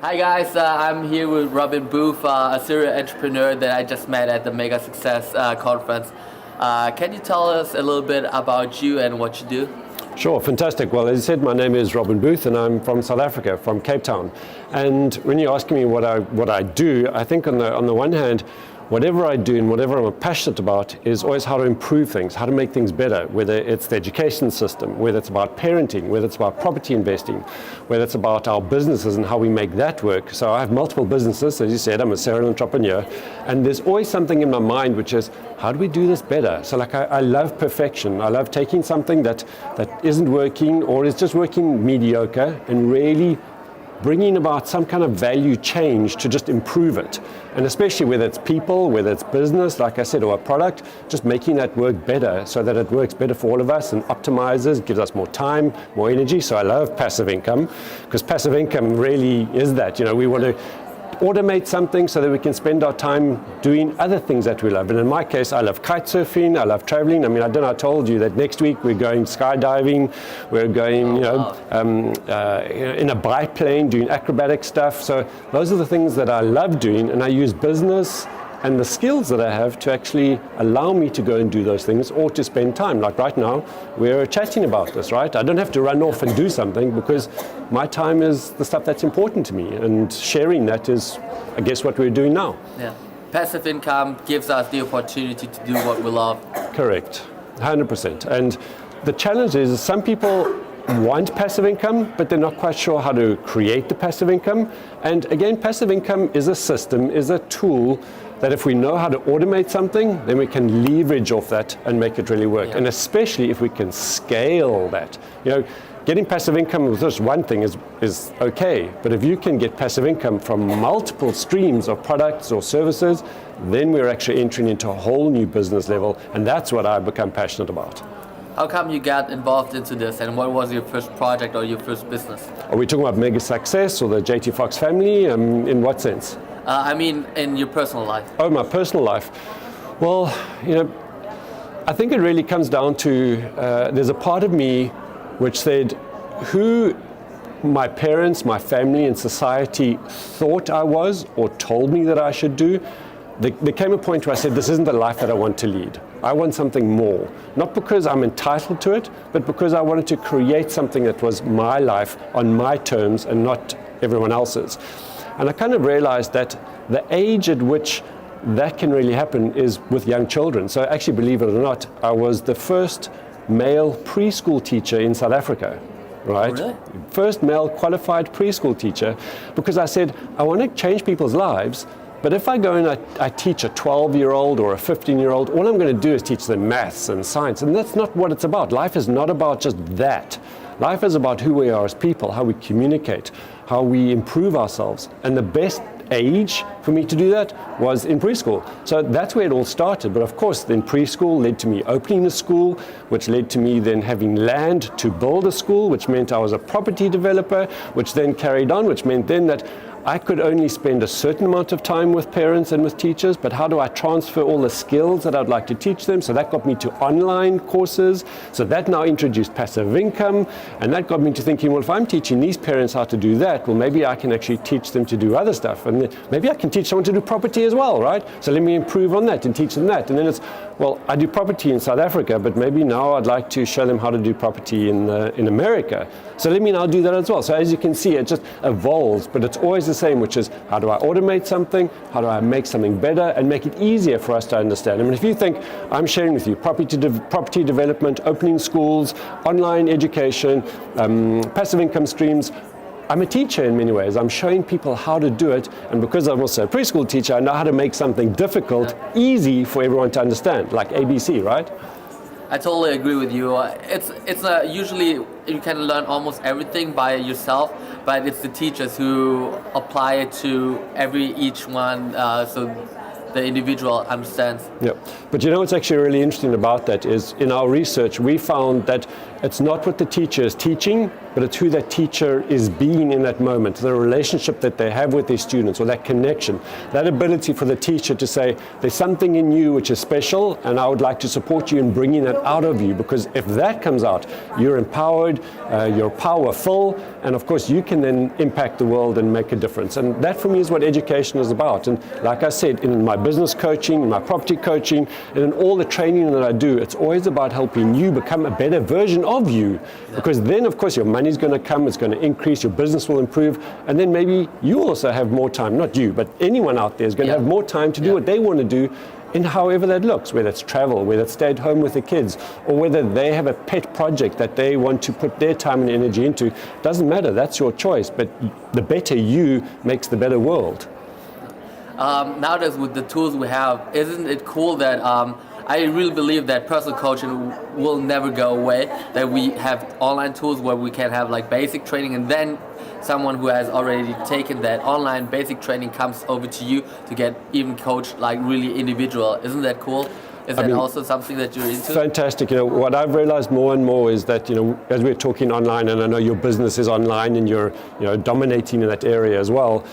Hi guys, I'm here with Robin Booth, a serial entrepreneur that I just met at the Mega Success conference. Can you tell us a little bit about you and what you do? Sure, fantastic. Well, as you said, my name is Robin Booth and I'm from South Africa, from Cape Town. And when you're asking me what I do, I think on the one hand, whatever I do and whatever I'm passionate about is always how to improve things, how to make things better, whether it's the education system, whether it's about parenting, whether it's about property investing, whether it's about our businesses and how we make that work. So I have multiple businesses, as you said, I'm a serial entrepreneur, and there's always something in my mind which is, how do we do this better? So like I love perfection. I love taking something that isn't working or is just working mediocre and really bringing about some kind of value change to just improve it. And especially whether it's people, whether it's business, like I said, or a product, just making that work better so that it works better for all of us and optimizes, gives us more time, more energy. So I love passive income because passive income really is that. You know, we want to automate something so that we can spend our time doing other things that we love. And in my case, I love kite surfing, I love traveling. I mean, I told you that next week we're going skydiving, we're going, in a biplane, doing acrobatic stuff. So those are the things that I love doing, and I use business and the skills that I have to actually allow me to go and do those things or to spend time. Like right now, we're chatting about this, right? I don't have to run off and do something because my time is the stuff that's important to me, and sharing that is, I guess, what we're doing now. Yeah. Passive income gives us the opportunity to do what we love. Correct, 100%. And the challenge is some people want passive income, but they're not quite sure how to create the passive income. And again, passive income is a system, is a tool that if we know how to automate something, then we can leverage off that and make it really work. Yeah. And especially if we can scale that. You know, getting passive income with just one thing is okay, but if you can get passive income from multiple streams of products or services, then we're actually entering into a whole new business level, and that's what I've become passionate about. How come you got involved into this, and what was your first project or your first business? Are we talking about Mega Success or the JT Fox family? In what sense? I mean, in your personal life. Oh, my personal life. Well, you know, I think it really comes down to, there's a part of me which said who my parents, my family and society thought I was or told me that I should do. There came a point where I said, this isn't the life that I want to lead. I want something more. Not because I'm entitled to it, but because I wanted to create something that was my life on my terms and not everyone else's. And I kind of realized that the age at which that can really happen is with young children. So actually, believe it or not, I was the first male preschool teacher in South Africa. Right? Oh, really? First male qualified preschool teacher, because I said, I want to change people's lives. But if I go and I teach a 12-year-old or a 15-year-old, all I'm going to do is teach them maths and science. And that's not what it's about. Life is not about just that. Life is about who we are as people, how we communicate, how we improve ourselves. And the best age for me to do that was in preschool. So that's where it all started. But of course, then preschool led to me opening a school, which led to me then having land to build a school, which meant I was a property developer, which then carried on, which meant then that I could only spend a certain amount of time with parents and with teachers, but how do I transfer all the skills that I'd like to teach them? So that got me to online courses. So that now introduced passive income, and that got me to thinking, well, if I'm teaching these parents how to do that, well, maybe I can actually teach them to do other stuff, and maybe I can teach someone to do property as well, right? So let me improve on that and teach them that. And then it's, well, I do property in South Africa, but maybe now I'd like to show them how to do property in America. So let me now do that as well. So as you can see, it just evolves, but it's always the same, which is how do I automate something, how do I make something better and make it easier for us to understand. I mean, if you think I'm sharing with you property development, opening schools, online education, passive income streams, I'm a teacher in many ways. I'm showing people how to do it, and because I'm also a preschool teacher, I know how to make something difficult easy for everyone to understand, like ABC, right? I totally agree with you. It's usually you can learn almost everything by yourself, but it's the teachers who apply it to each one, so the individual understands. Yeah, but you know what's actually really interesting about that is in our research we found that it's not what the teacher is teaching, but it's who that teacher is being in that moment, the relationship that they have with their students, or that connection, that ability for the teacher to say, there's something in you which is special, and I would like to support you in bringing that out of you, because if that comes out, you're empowered, you're powerful, and of course you can then impact the world and make a difference. And that for me is what education is about. And like I said, in my business coaching, in my property coaching, and in all the training that I do, it's always about helping you become a better version of you, because then of course your money's going to come, it's going to increase, your business will improve, and then maybe you also have more time, not you, but anyone out there is going to have more time to do what they want to do, in however that looks, whether it's travel, whether it's stay at home with the kids, or whether they have a pet project that they want to put their time and energy into. Doesn't matter, that's your choice, but the better you makes the better world. Nowadays with the tools we have, isn't it cool that I really believe that personal coaching will never go away, that we have online tools where we can have like basic training, and then someone who has already taken that online basic training comes over to you to get even coached like really individual. Isn't that cool? Is that also something that you're into? Fantastic. What I've realized more and more is that, as we're talking online, and I know your business is online and you're, dominating in that area as well,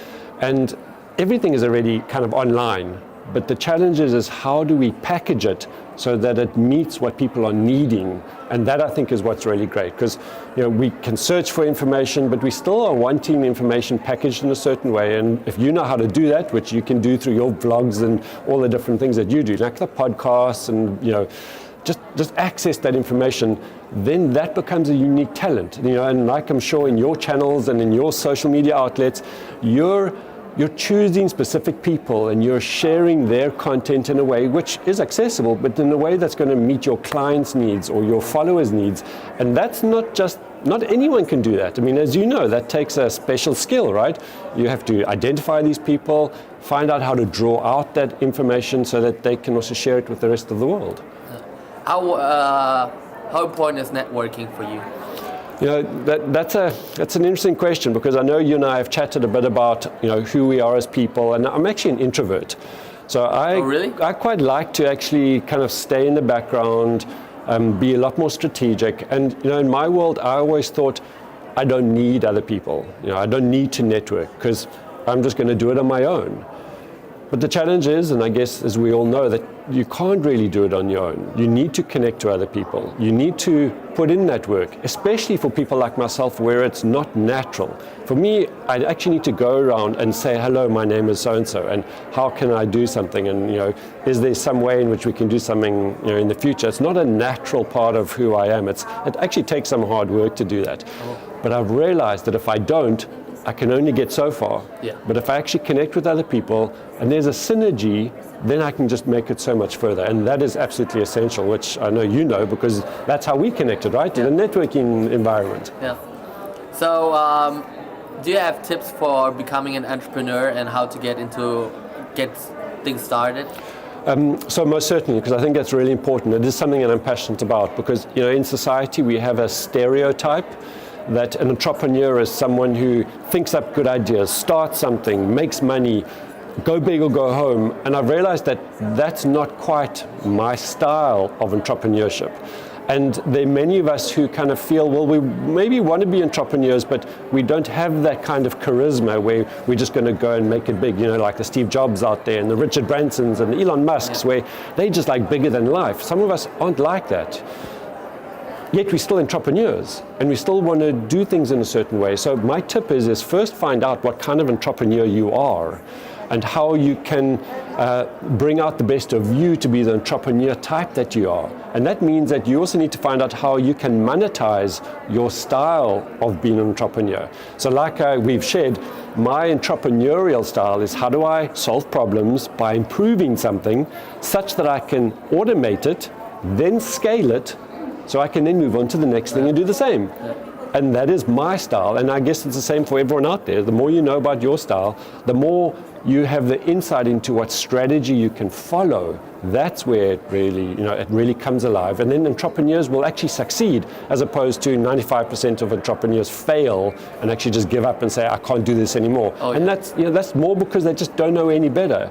and everything is already kind of online. But the challenge is how do we package it so that it meets what people are needing? And that, I think, is what's really great, because we can search for information, but we still are wanting information packaged in a certain way. And if you know how to do that, which you can do through your vlogs and all the different things that you do, like the podcasts and just access that information, then that becomes a unique talent. And like I'm sure in your channels and in your social media outlets, you're choosing specific people and you're sharing their content in a way which is accessible, but in a way that's going to meet your clients' needs or your followers' needs. And that's not anyone can do that. I mean, as you know, that takes a special skill, right? You have to identify these people, find out how to draw out that information so that they can also share it with the rest of the world. How important is networking for you? That's an interesting question, because I know you and I have chatted a bit about who we are as people, and I'm actually an introvert. So I quite like to actually kind of stay in the background, be a lot more strategic. And in my world, I always thought I don't need other people. I don't need to network, because I'm just going to do it on my own. But the challenge is, and I guess as we all know, that you can't really do it on your own. You need to connect to other people. You need to put in that work, especially for people like myself where it's not natural. For me, I actually need to go around and say, hello, my name is so-and-so, and how can I do something? And is there some way in which we can do something in the future? It's not a natural part of who I am. It actually takes some hard work to do that. But I've realized that if I don't, I can only get so far. But if I actually connect with other people and there's a synergy, then I can just make it so much further. And that is absolutely essential, which I know you know, because that's how we connected, right? In a networking environment. So do you have tips for becoming an entrepreneur and how to get things started? So most certainly, because I think that's really important. It is something that I'm passionate about, because in society we have a stereotype that an entrepreneur is someone who thinks up good ideas, starts something, makes money, go big or go home. And I've realized that that's not quite my style of entrepreneurship. And there are many of us who kind of feel, well, we maybe want to be entrepreneurs, but we don't have that kind of charisma where we're just going to go and make it big, like the Steve Jobs out there and the Richard Bransons and the Elon Musks, where they just like bigger than life. Some of us aren't like that. Yet we're still entrepreneurs and we still want to do things in a certain way. So my tip is first find out what kind of entrepreneur you are and how you can bring out the best of you to be the entrepreneur type that you are. And that means that you also need to find out how you can monetize your style of being an entrepreneur. So like we've shared, my entrepreneurial style is how do I solve problems by improving something such that I can automate it, then scale it, so I can then move on to the next thing and do the same. And that is my style. And I guess it's the same for everyone out there. The more you know about your style, the more you have the insight into what strategy you can follow. That's where it really comes alive. And then entrepreneurs will actually succeed, as opposed to 95% of entrepreneurs fail and actually just give up and say, I can't do this anymore. And that's more because they just don't know any better.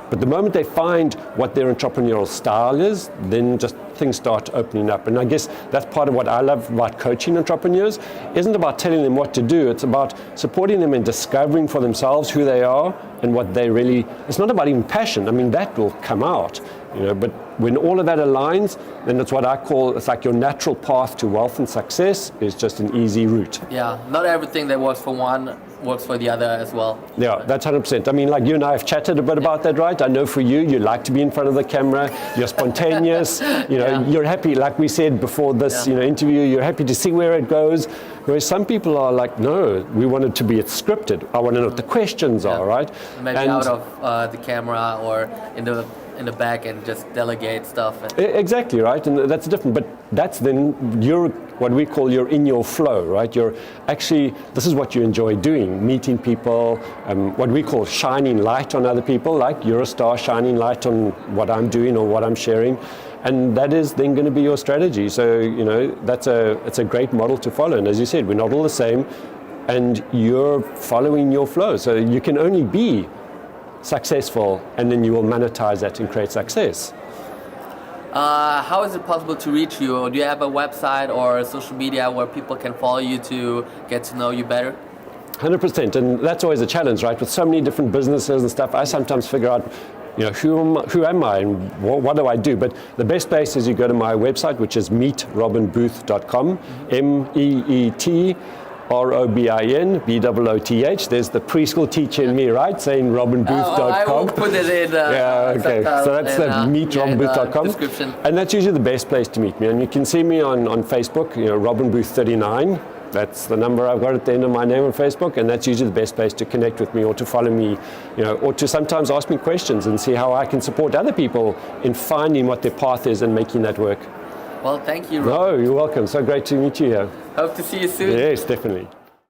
But the moment they find what their entrepreneurial style is, then just things start opening up. And I guess that's part of what I love about coaching entrepreneurs. It isn't about telling them what to do. It's about supporting them in discovering for themselves who they are and what they really, it's not about even passion. I mean, that will come out, but when all of that aligns, then it's what I call, it's like your natural path to wealth and success is just an easy route. Yeah, not everything that works for one works for the other as well. Yeah, that's 100%. I mean, like you and I have chatted a bit about that, right? I know for you, you like to be in front of the camera, you're spontaneous, you're happy, like we said before this interview, you're happy to see where it goes. Whereas some people are like, no, we want it to be scripted. I want to know what the questions are, right? Maybe out of the camera or in the back and just delegate stuff. Exactly, right? And that's different. But that's then what we call you're in your flow, right? You're actually, this is what you enjoy doing, meeting people, what we call shining light on other people, like you're a star shining light on what I'm doing or what I'm sharing. And that is then going to be your strategy. So, it's a great model to follow. And as you said, we're not all the same, and you're following your flow. So you can only be successful, and then you will monetize that and create success. How is it possible to reach you? Do you have a website or social media where people can follow you to get to know you better? 100%, and that's always a challenge, right? With so many different businesses and stuff, I sometimes figure out, who am I and what do I do? But the best place is you go to my website, which is meetrobinbooth.com, MEETROBINBOOTH. There's the preschool teacher in me, right? Saying robinbooth.com. I will put it in. Okay. So that's the meetrobinbooth.com. Description. And that's usually the best place to meet me. And you can see me on Facebook, Robin Booth 39. That's the number I've got at the end of my name on Facebook, and that's usually the best place to connect with me or to follow me, or to sometimes ask me questions and see how I can support other people in finding what their path is and making that work. Well, thank you, Robin. No, you're welcome. So great to meet you here. Hope to see you soon. Yes, definitely.